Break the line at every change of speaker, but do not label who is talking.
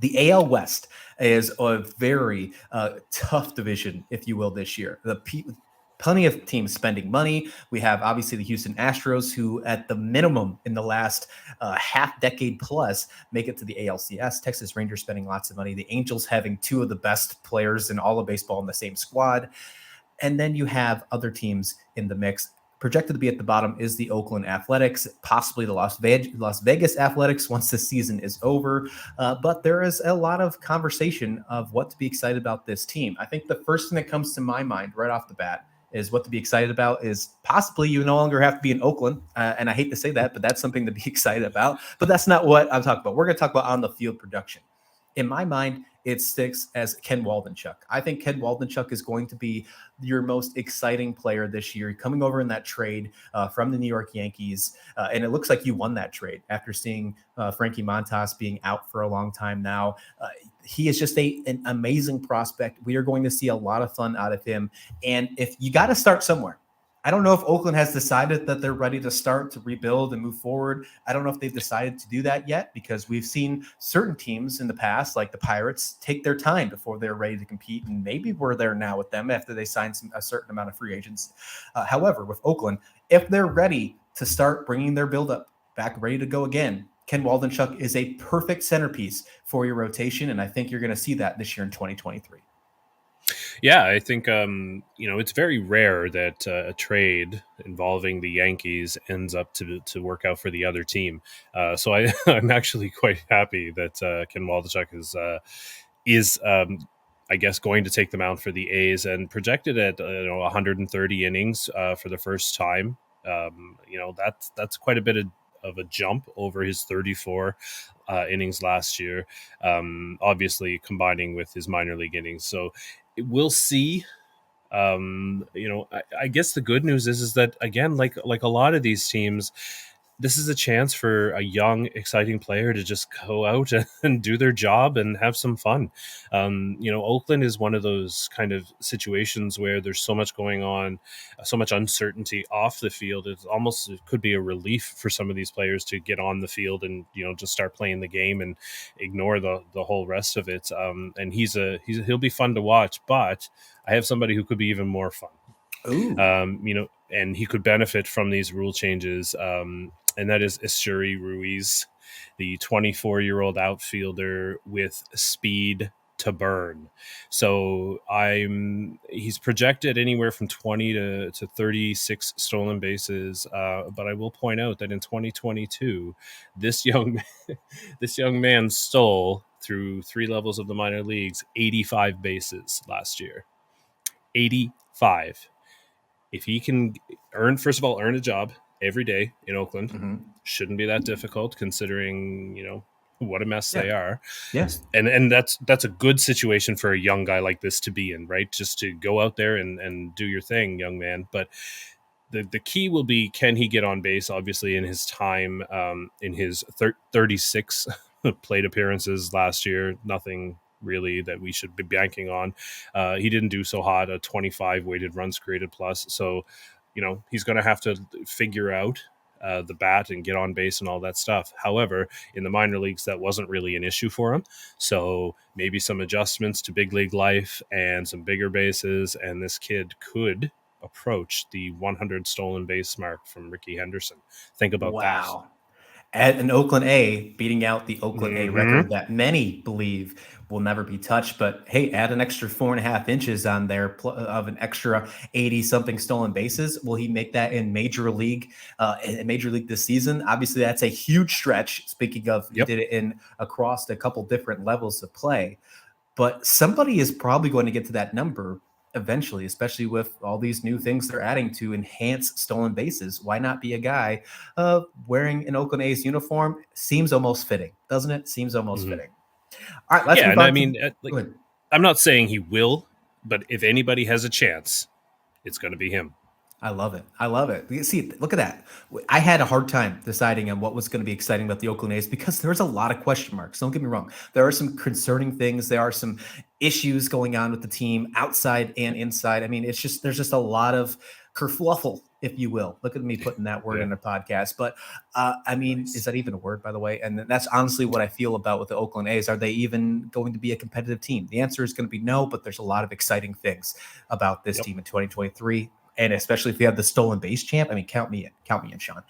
The AL West is a very tough division, if you will, this year. Plenty of teams spending money. We have obviously the Houston Astros, who at the minimum in the last half decade plus make it to the ALCS. Texas Rangers spending lots of money. The Angels having two of the best players in all of baseball in the same squad. And then you have other teams in the mix. Projected to be at the bottom is the Oakland Athletics, possibly the Las Vegas Athletics once the season is over. But there is a lot of conversation of what to be excited about this team. I think the first thing that comes to my mind right off the bat is what to be excited about is possibly you no longer have to be in Oakland. And I hate to say that, but that's something to be excited about. But that's not what I'm talking about. We're going to talk about on the field production. In my mind, it sticks as Ken Waldichuk. I think Ken Waldichuk is going to be your most exciting player this year, coming over in that trade from the New York Yankees. And it looks like you won that trade after seeing Frankie Montas being out for a long time now. He is just an amazing prospect. We are going to see a lot of fun out of him. And if you got to start somewhere, I don't know if Oakland has decided that they're ready to start to rebuild and move forward. I don't know if they've decided to do that yet, because we've seen certain teams in the past, like the Pirates, take their time before they're ready to compete. And maybe we're there now with them after they sign a certain amount of free agents. However, with Oakland, if they're ready to start bringing their buildup back, ready to go again, Ken Waldichuk is a perfect centerpiece for your rotation. And I think you're going to see that this year in 2023.
Yeah, I think, it's very rare that a trade involving the Yankees ends up to work out for the other team. So I'm actually quite happy that Ken Waldichuk is I guess, going to take the mound for the A's, and projected at 130 innings for the first time. That's quite a bit of a jump over his 34 innings last year, obviously combining with his minor league innings. So we'll see. I guess the good news is that, again, like a lot of these teams, this is a chance for a young, exciting player to just go out and do their job and have some fun. Oakland is one of those kind of situations where there's so much going on, so much uncertainty off the field. It could be a relief for some of these players to get on the field and, just start playing the game and ignore the whole rest of it. And he'll be fun to watch, but I have somebody who could be even more fun.
Ooh.
And he could benefit from these rule changes. And that is Esteury Ruiz, the 24-year-old outfielder with speed to burn. So he's projected anywhere from 20 to 36 stolen bases. But I will point out that in 2022, this young man stole, through 3 levels of the minor leagues, 85 bases last year. 85. If he can earn a job every day in Oakland, shouldn't be that difficult, considering, what a mess they are.
Yes.
And that's a good situation for a young guy like this to be in, right? Just to go out there and do your thing, young man. But the key will be, can he get on base? Obviously, in his time, in his 36 plate appearances last year, nothing really that we should be banking on. He didn't do so hot, a 25 weighted runs created plus. So, he's going to have to figure out the bat and get on base and all that stuff. However, in the minor leagues, that wasn't really an issue for him. So maybe some adjustments to big league life and some bigger bases, and this kid could approach the 100 stolen base mark from Ricky Henderson. Think about that.
At an Oakland A, beating out the Oakland A record that many believe will never be touched. But hey, add an extra 4.5 inches on there of an extra 80-something stolen bases. Will he make that in Major League this season? Obviously, that's a huge stretch. Speaking of, he did it across a couple different levels of play. But somebody is probably going to get to that number eventually, especially with all these new things they're adding to enhance stolen bases. Why not be a guy wearing an Oakland A's uniform? Seems almost fitting, doesn't it? Seems almost fitting. All right, let's move on.
I'm not saying he will, but if anybody has a chance, it's going to be him.
I love it. See, look at that. I had a hard time deciding on what was going to be exciting about the Oakland A's because there's a lot of question marks. Don't get me wrong. There are some concerning things. There are some issues going on with the team outside and inside. I mean, there's just a lot of kerfluffle if you will. Look at me putting that word
Yeah.
in a podcast. But I mean,
Nice.
is that even a word, by the way? And that's honestly what I feel about with the Oakland A's. Are they even going to be a competitive team? The answer is going to be no, but there's a lot of exciting things about this
Yep.
team in 2023. And especially if they have the stolen base champ. I mean, count me in, Sean.